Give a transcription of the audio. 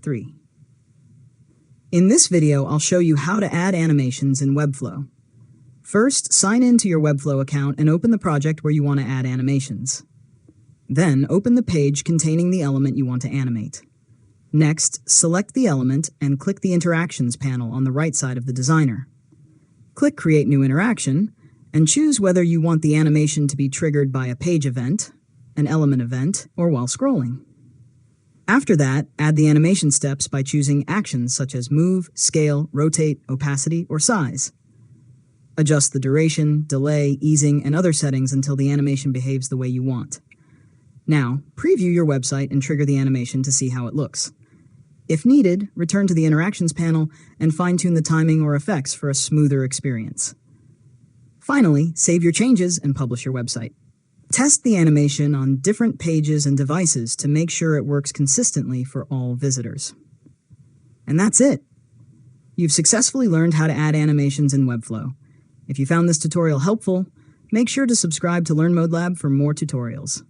3. In this video, I'll show you how to add animations in Webflow. First, sign in to your Webflow account and open the project where you want to add animations. Then, open the page containing the element you want to animate. Next, select the element and click the Interactions panel on the right side of the designer. Click Create New Interaction, and choose whether you want the animation to be triggered by a page event, an element event, or while scrolling. After that, add the animation steps by choosing actions such as move, scale, rotate, opacity, or size. Adjust the duration, delay, easing, and other settings until the animation behaves the way you want. Now, preview your website and trigger the animation to see how it looks. If needed, return to the Interactions panel and fine-tune the timing or effects for a smoother experience. Finally, save your changes and publish your website. Test the animation on different pages and devices to make sure it works consistently for all visitors. And that's it! You've successfully learned how to add animations in Webflow. If you found this tutorial helpful, make sure to subscribe to LearnModelab for more tutorials.